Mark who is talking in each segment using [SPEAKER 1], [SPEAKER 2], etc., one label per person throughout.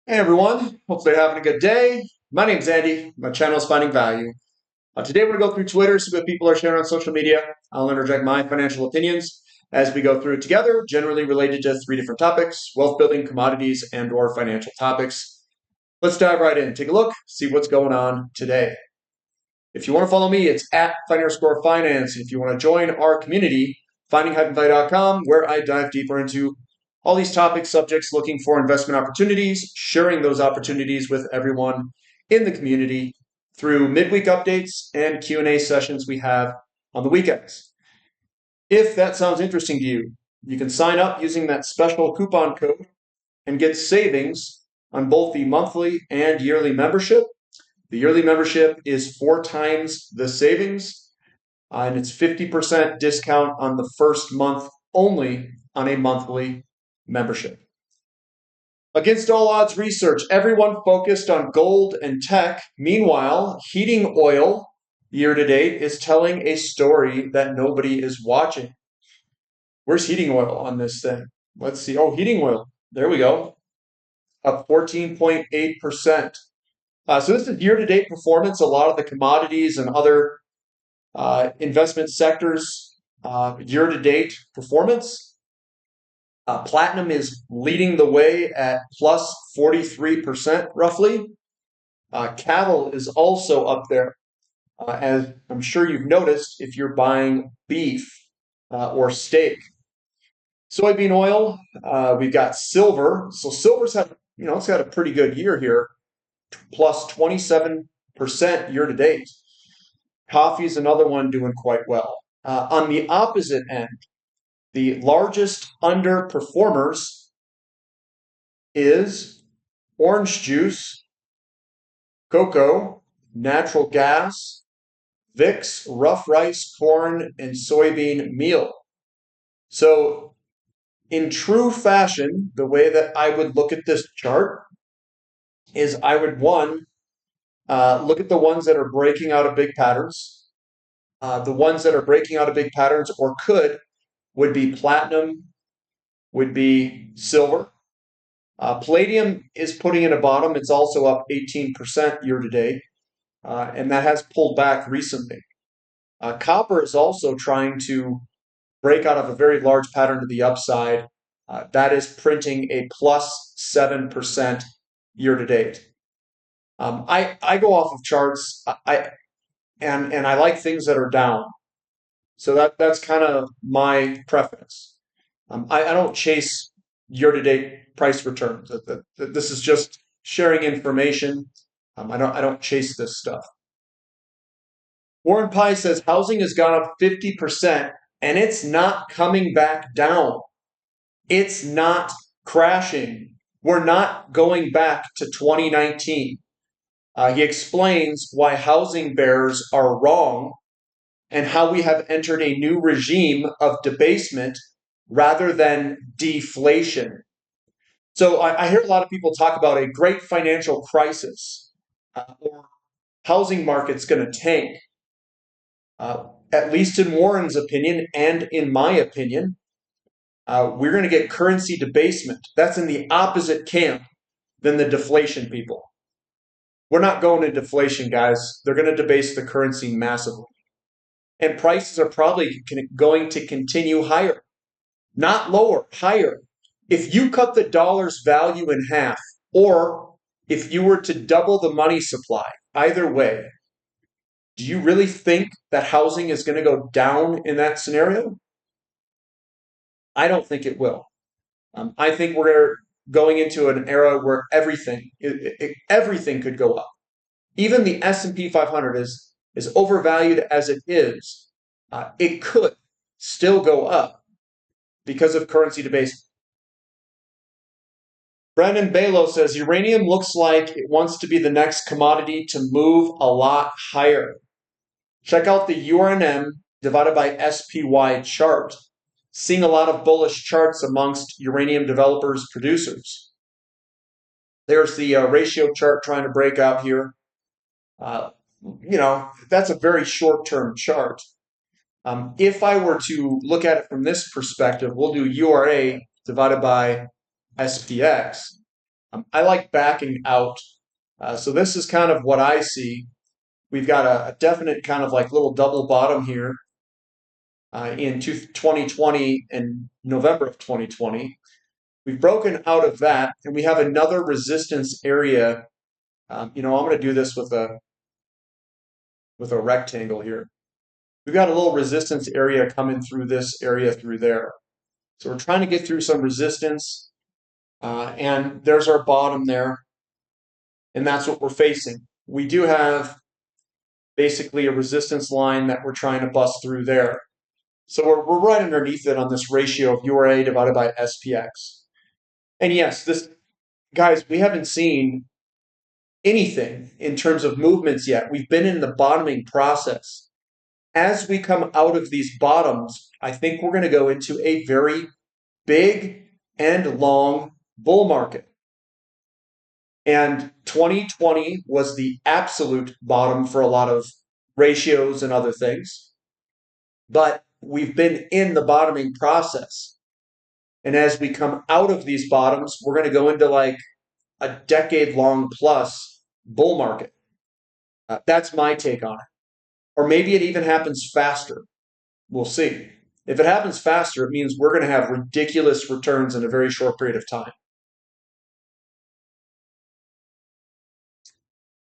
[SPEAKER 1] Hey everyone, hopefully you're having a good day. My name's Andy. My channel is Finding Value. Today we're going to go through Twitter, see what people are sharing on social media. I'll interject my financial opinions as we go through it together, generally related to three different topics: wealth building, commodities, and or financial topics. Let's dive right in, take a look, see what's going on today. If you want to follow me, it's at @Finance. If you want to join our community, finding-value.com, where I dive deeper into all these topics, subjects, looking for investment opportunities, sharing those opportunities with everyone in the community through midweek updates and Q&A sessions we have on the weekends. If that sounds interesting to you, you can sign up using that special coupon code and get savings on both the monthly and yearly membership. The yearly membership is 4 times the savings, and it's 50% discount on the first month only on a monthly membership. Against all odds research, everyone focused on gold and tech. Meanwhile, heating oil year to date is telling a story that nobody is watching. Where's heating oil on this thing? Let's see. Oh, heating oil. There we go. Up 14.8%. So this is year-to-date performance. A lot of the commodities and other investment sectors year-to-date performance. Platinum is leading the way at plus 43% roughly. Cattle is also up there. As I'm sure you've noticed if you're buying beef or steak. Soybean oil, we've got silver. So silver's had, it's had a pretty good year here, plus 27% year to date. Coffee is another one doing quite well. On the opposite end, the largest underperformers is orange juice, cocoa, natural gas, VIX, rough rice, corn, and soybean meal. So in true fashion, the way that I would look at this chart is I would, look at the ones that are breaking out of big patterns. The ones that are breaking out of big patterns or would be platinum, would be silver. Palladium is putting in a bottom. It's also up 18% year to date, and that has pulled back recently. Copper is also trying to break out of a very large pattern to the upside. That is printing a plus 7% year to date. I go off of charts. And I like things that are down. So that's kind of my preference. I don't chase year-to-date price returns. This is just sharing information. I don't chase this stuff. Warren Pye says housing has gone up 50% and it's not coming back down. It's not crashing. We're not going back to 2019. He explains why housing bears are wrong and how we have entered a new regime of debasement rather than deflation. So I hear a lot of people talk about a great financial crisis or housing market's going to tank. At least in Warren's opinion and in my opinion, we're going to get currency debasement. That's in the opposite camp than the deflation people. We're not going to deflation, guys. They're going to debase the currency massively. And prices are probably going to continue higher, not lower, higher. If you cut the dollar's value in half, or if you were to double the money supply, either way, do you really think that housing is going to go down in that scenario? I don't think it will. I think we're going into an era where everything could go up. Even the S&P 500 is overvalued as it is. It could still go up because of currency debasement. Brandon Balo says uranium looks like it wants to be the next commodity to move a lot higher. Check out the URNM divided by SPY chart. Seeing a lot of bullish charts amongst uranium developers, producers. There's the ratio chart trying to break out here. That's a very short-term chart. If I were to look at it from this perspective, we'll do URA divided by SPX. I like backing out. So this is kind of what I see. We've got a definite kind of like little double bottom here in 2020 and November of 2020. We've broken out of that, and we have another resistance area. I'm going to do this with a rectangle here. We've got a little resistance area coming through this area through there. So we're trying to get through some resistance, and there's our bottom there, and that's what we're facing. We do have basically a resistance line that we're trying to bust through there. So we're right underneath it on this ratio of URA divided by SPX. And yes, guys, we haven't seen anything in terms of movements yet. We've been in the bottoming process. As we come out of these bottoms, I think we're going to go into a very big and long bull market. And 2020 was the absolute bottom for a lot of ratios and other things. But we've been in the bottoming process. And as we come out of these bottoms, we're going to go into like a decade-long plus bull market. That's my take on it. Or maybe it even happens faster. We'll see. If it happens faster, it means we're going to have ridiculous returns in a very short period of time.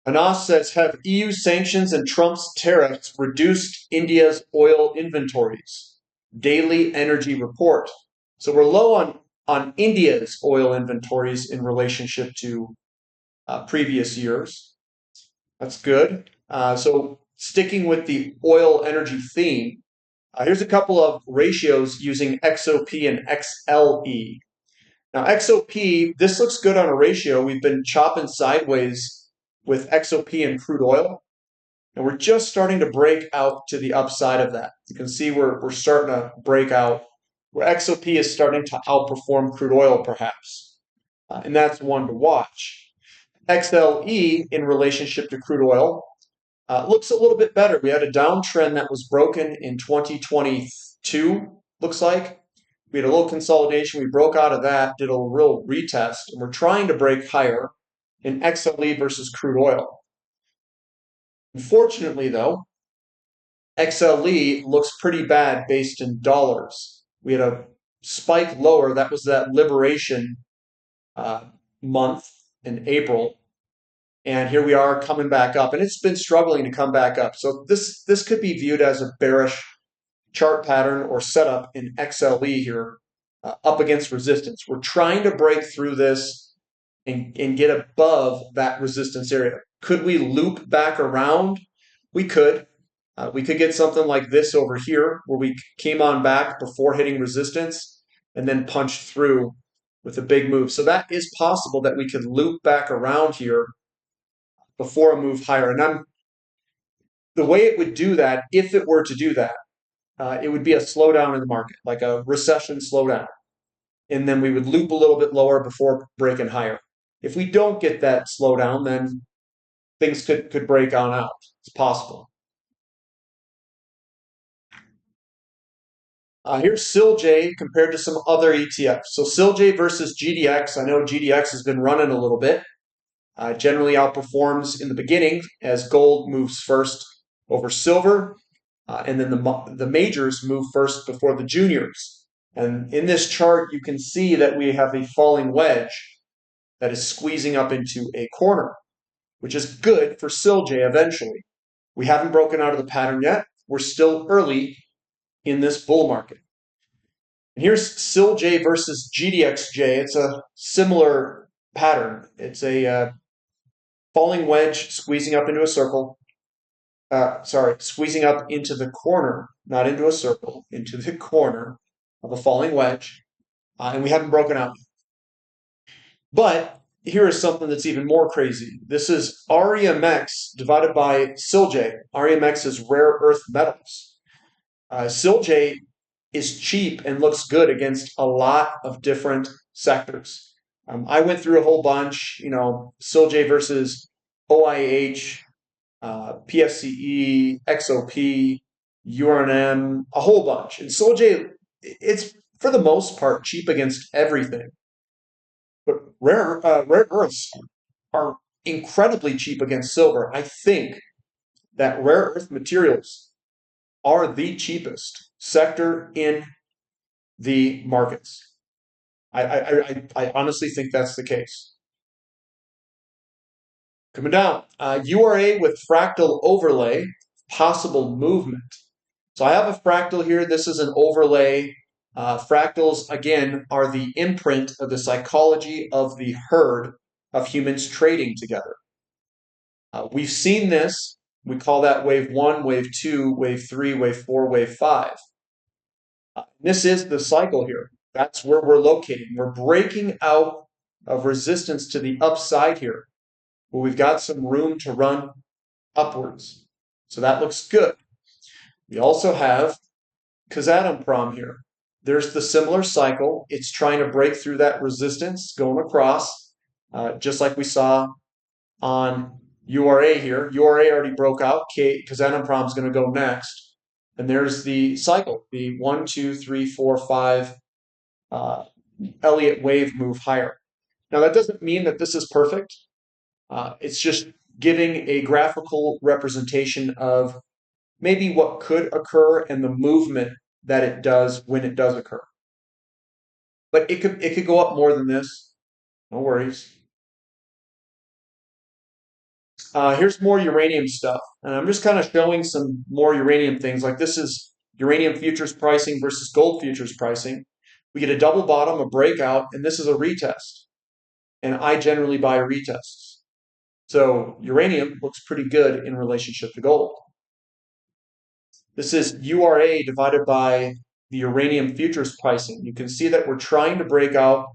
[SPEAKER 1] Anas says, have EU sanctions and Trump's tariffs reduced India's oil inventories? Daily Energy Report. So we're low on India's oil inventories in relationship to previous years. That's good. So sticking with the oil energy theme, here's a couple of ratios using XOP and XLE. Now XOP, this looks good on a ratio. We've been chopping sideways with XOP and crude oil, and we're just starting to break out to the upside of that. You can see we're starting to break out where XOP is starting to outperform crude oil perhaps, and that's one to watch. XLE in relationship to crude oil looks a little bit better. We had a downtrend that was broken in 2022, looks like. We had a little consolidation. We broke out of that, did a real retest, and we're trying to break higher in XLE versus crude oil. Unfortunately, though, XLE looks pretty bad based in dollars. We had a spike lower. That was that liberation month in April. And here we are coming back up. And it's been struggling to come back up. So this could be viewed as a bearish chart pattern or setup in XLE here up against resistance. We're trying to break through this and get above that resistance area. Could we loop back around? We could. We could get something like this over here where we came on back before hitting resistance and then punched through with a big move. So that is possible that we could loop back around here before a move higher. And the way it would do that, if it were to do that, it would be a slowdown in the market, like a recession slowdown. And then we would loop a little bit lower before breaking higher. If we don't get that slowdown, then things could break on out. It's possible. Here's SILJ compared to some other ETFs. So SILJ versus GDX. I know GDX has been running a little bit. Generally outperforms in the beginning as gold moves first over silver, and then the majors move first before the juniors. And in this chart, you can see that we have a falling wedge that is squeezing up into a corner, which is good for SILJ eventually. We haven't broken out of the pattern yet. We're still early in this bull market. And here's SILJ versus GDXJ. It's a similar pattern. It's a falling wedge squeezing up into a circle. Squeezing up into the corner, not into a circle, into the corner of a falling wedge. And we haven't broken out. But here is something that's even more crazy. This is REMX divided by SILJ. REMX is rare earth metals. SILJ is cheap and looks good against a lot of different sectors. I went through a whole bunch, SILJ versus OIH, PSCE, XOP, Uranium, a whole bunch. And SILJ, it's for the most part cheap against everything. But rare earths are incredibly cheap against silver. I think that rare earth materials are the cheapest sector in the markets. I honestly think that's the case. Coming down, URA with fractal overlay, possible movement. So I have a fractal here. This is an overlay. Fractals, again, are the imprint of the psychology of the herd of humans trading together. We've seen this. We call that wave 1, wave 2, wave 3, wave 4, wave 5. This is the cycle here. That's where we're locating. We're breaking out of resistance to the upside here, where we've got some room to run upwards. So that looks good. We also have Kazatomprom here. There's the similar cycle. It's trying to break through that resistance going across, just like we saw on URA here. URA already broke out. Kazatomprom is going to go next. And there's the cycle, the 1, 2, 3, 4, 5 Elliott wave move higher. Now, that doesn't mean that this is perfect. It's just giving a graphical representation of maybe what could occur and the movement that it does when it does occur. But it could go up more than this. No worries. Here's more uranium stuff. And I'm just kind of showing some more uranium things. Like this is uranium futures pricing versus gold futures pricing. We get a double bottom, a breakout, and this is a retest. And I generally buy retests. So uranium looks pretty good in relationship to gold. This is URA divided by the uranium futures pricing. You can see that we're trying to break out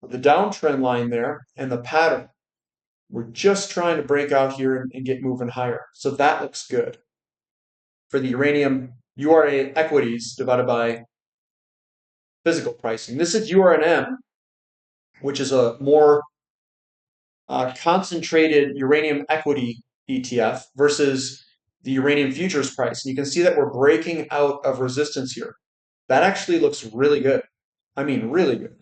[SPEAKER 1] the downtrend line there and the pattern. We're just trying to break out here and get moving higher. So that looks good. For the uranium URA equities divided by physical pricing. This is URNM, which is a more concentrated uranium equity ETF versus the uranium futures price. And you can see that we're breaking out of resistance here. That actually looks really good. I mean, really good.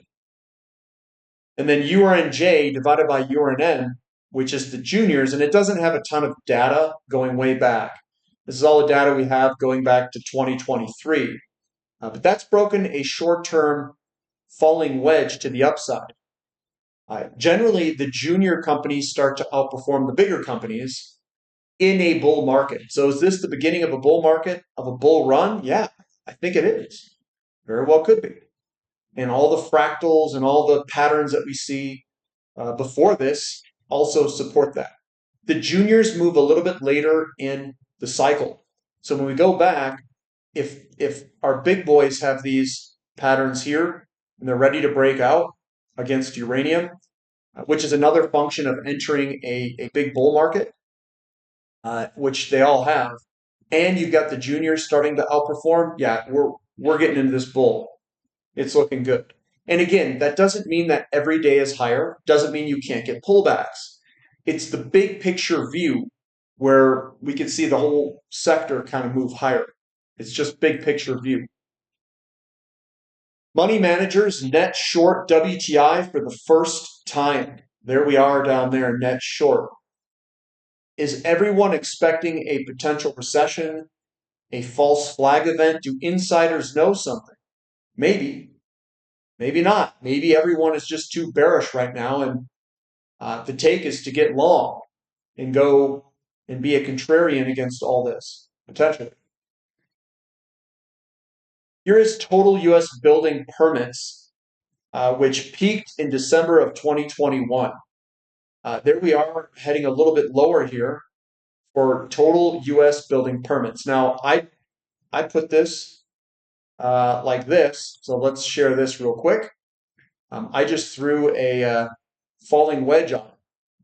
[SPEAKER 1] And then URNJ divided by URNN, which is the juniors, and it doesn't have a ton of data going way back. This is all the data we have going back to 2023. But that's broken a short-term falling wedge to the upside. Generally, the junior companies start to outperform the bigger companies in a bull market. So is this the beginning of a bull market, of a bull run? Yeah, I think it is. Very well could be. And all the fractals and all the patterns that we see before this also support that. The juniors move a little bit later in the cycle. So when we go back, if our big boys have these patterns here and they're ready to break out against uranium, which is another function of entering a big bull market, which they all have, and you've got the juniors starting to outperform, yeah, we're getting into this bull. It's looking good. And again, that doesn't mean that every day is higher, doesn't mean you can't get pullbacks. It's the big picture view where we can see the whole sector kind of move higher. It's just big picture view. Money managers net short WTI for the first time. There we are down there, net short. Is everyone expecting a potential recession, a false flag event? Do insiders know something? Maybe. Maybe not. Maybe everyone is just too bearish right now, and the take is to get long and go and be a contrarian against all this, potentially. Here is total U.S. building permits, which peaked in December of 2021. There we are heading a little bit lower here for total U.S. building permits. Now, I put this like this, so let's share this real quick. I just threw a falling wedge on.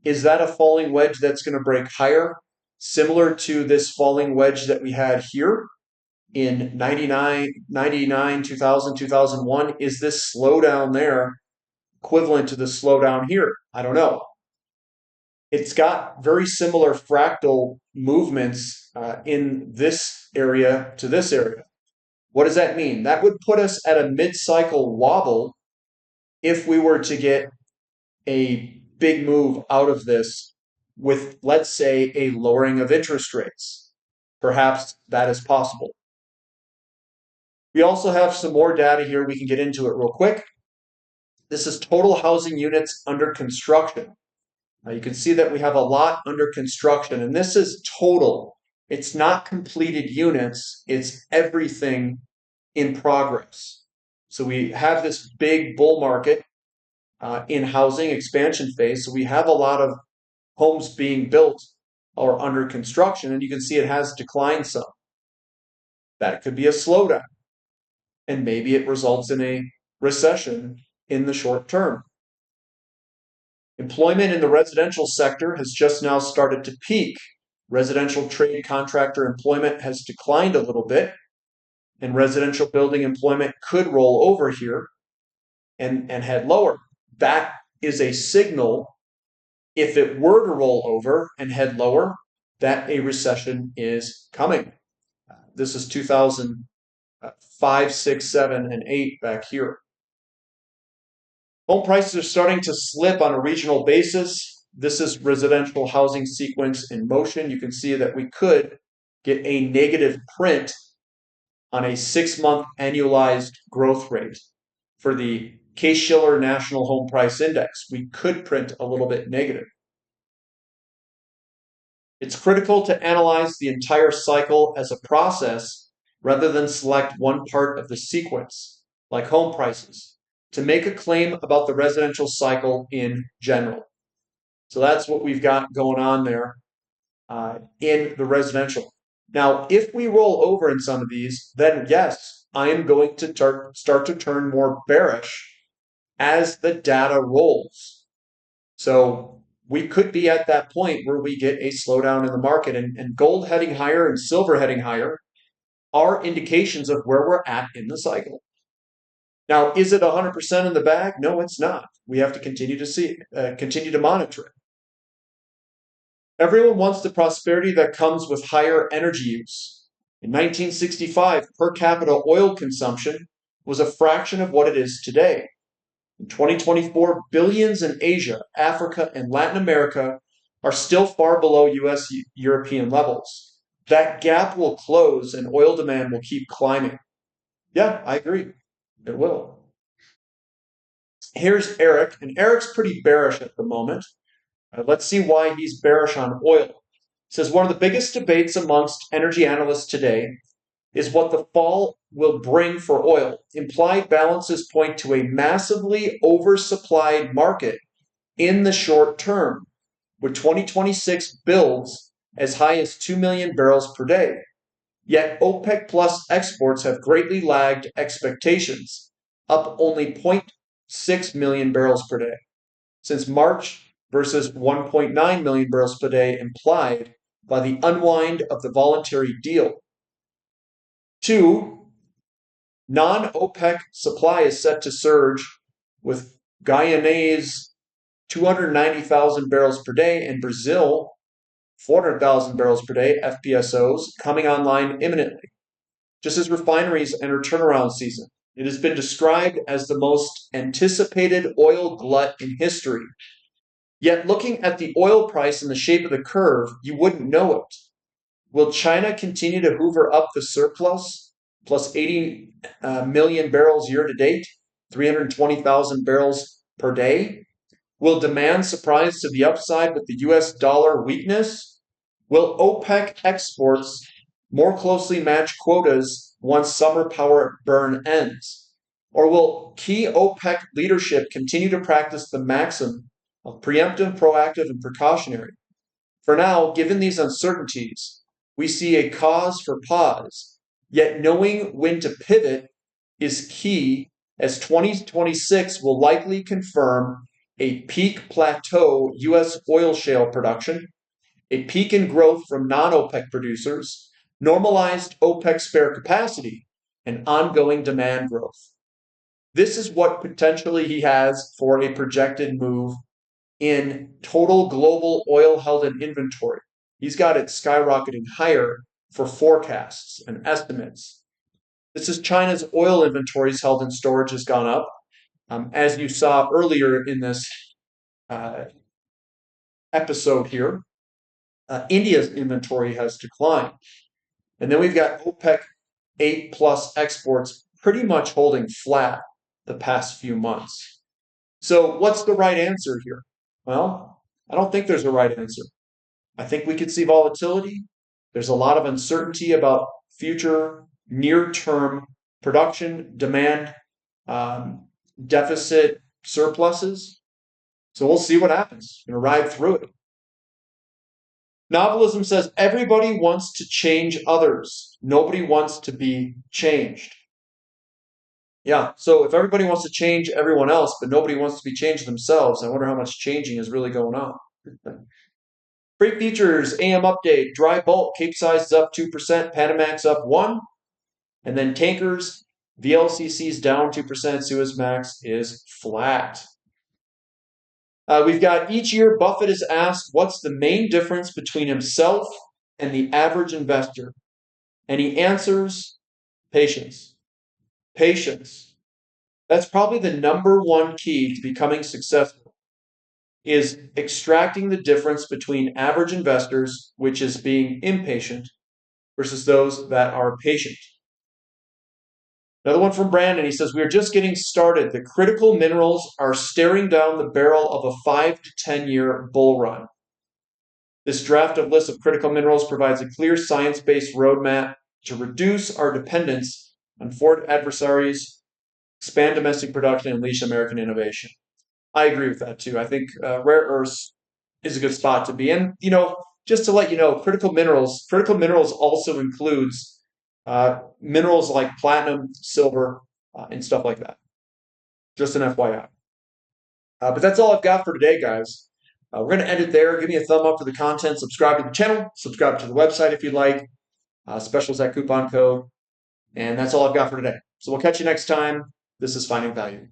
[SPEAKER 1] Is that a falling wedge that's going to break higher, similar to this falling wedge that we had here in 99, 2000, 2001? Is this slowdown there equivalent to the slowdown here? I don't know. It's got very similar fractal movements in this area to this area. What does that mean? That would put us at a mid-cycle wobble if we were to get a big move out of this with, let's say, a lowering of interest rates. Perhaps that is possible. We also have some more data here. We can get into it real quick. This is total housing units under construction. You can see that we have a lot under construction, and this is total. It's not completed units, it's everything in progress. So we have this big bull market in housing expansion phase. So we have a lot of homes being built or under construction, and you can see it has declined some. That could be a slowdown, and maybe it results in a recession in the short term. Employment in the residential sector has just now started to peak. Residential trade contractor employment has declined a little bit, and residential building employment could roll over here and head lower. That is a signal, if it were to roll over and head lower, that a recession is coming. This is 2005, 6, 7, and 8 back here. Home prices are starting to slip on a regional basis. This is residential housing sequence in motion. You can see that we could get a negative print on a 6-month annualized growth rate. For the Case-Shiller National Home Price Index, we could print a little bit negative. It's critical to analyze the entire cycle as a process rather than select one part of the sequence, like home prices, to make a claim about the residential cycle in general. So that's what we've got going on there in the residential. Now, if we roll over in some of these, then yes, I am going to start to turn more bearish as the data rolls. So we could be at that point where we get a slowdown in the market, and gold heading higher and silver heading higher are indications of where we're at in the cycle. Now, is it 100% in the bag? No, it's not. We have to continue to monitor it. Everyone wants the prosperity that comes with higher energy use. In 1965, per capita oil consumption was a fraction of what it is today. In 2024, billions in Asia, Africa, and Latin America are still far below US European levels. That gap will close and oil demand will keep climbing. Yeah, I agree. It will. Here's Eric, and Eric's pretty bearish at the moment. Let's see why he's bearish on oil. He says one of the biggest debates amongst energy analysts today is what the fall will bring for oil. Implied balances point to a massively oversupplied market in the short term, with 2026 builds as high as 2 million barrels per day. Yet OPEC Plus exports have greatly lagged expectations, up only 0.6 million barrels per day since March versus 1.9 million barrels per day implied by the unwind of the voluntary deal. 2, non-OPEC supply is set to surge, with Guyanese 290,000 barrels per day and Brazil 400,000 barrels per day FPSOs coming online imminently, just as refineries enter turnaround season. It has been described as the most anticipated oil glut in history. Yet looking at the oil price and the shape of the curve, you wouldn't know it. Will China continue to hoover up the surplus, plus 80 million barrels year to date, 320,000 barrels per day? Will demand surprise to the upside with the US dollar weakness? Will OPEC exports more closely match quotas once summer power burn ends? Or will key OPEC leadership continue to practice the maxim of preemptive, proactive, and precautionary? For now, given these uncertainties, we see a cause for pause, yet knowing when to pivot is key, as 2026 will likely confirm a peak plateau U.S. oil shale production, a peak in growth from non-OPEC producers, normalized OPEC spare capacity, and ongoing demand growth. This is what potentially he has for a projected move in total global oil held in inventory. He's got it skyrocketing higher for forecasts and estimates. This is China's oil inventories held in storage has gone up. As you saw earlier in this uh, episode here, India's inventory has declined. And then we've got OPEC 8 plus exports pretty much holding flat the past few months. So, what's the right answer here? Well, I don't think there's a right answer. I think we could see volatility. There's a lot of uncertainty about future near term production, demand, um, deficit, surpluses. So we'll see what happens. We're going to ride through it. Novelism says everybody wants to change others. Nobody wants to be changed. Yeah, so if everybody wants to change everyone else, but nobody wants to be changed themselves, I wonder how much changing is really going on. Freight futures, AM update, dry bulk, Capesize is up 2%, Panamax up 1%, and then tankers, VLCC's down 2%, Suezmax is flat. We've got each year Buffett is asked what's the main difference between himself and the average investor. And he answers patience. Patience. That's probably the number one key to becoming successful, is extracting the difference between average investors, which is being impatient, versus those that are patient. Another one from Brandon. He says, we are just getting started. The critical minerals are staring down the barrel of a 5 to 10 year bull run. This draft of list of critical minerals provides a clear science-based roadmap to reduce our dependence on foreign adversaries, expand domestic production, and unleash American innovation. I agree with that too. I think rare earths is a good spot to be in. You know, just to let you know, critical minerals also includes minerals like platinum, silver, and stuff like that. Just an FYI. But that's all I've got for today, guys. We're going to end it there. Give me a thumb up for the content. Subscribe to the channel. Subscribe to the website if you'd like. Specials at coupon code. And that's all I've got for today. So we'll catch you next time. This is Finding Value.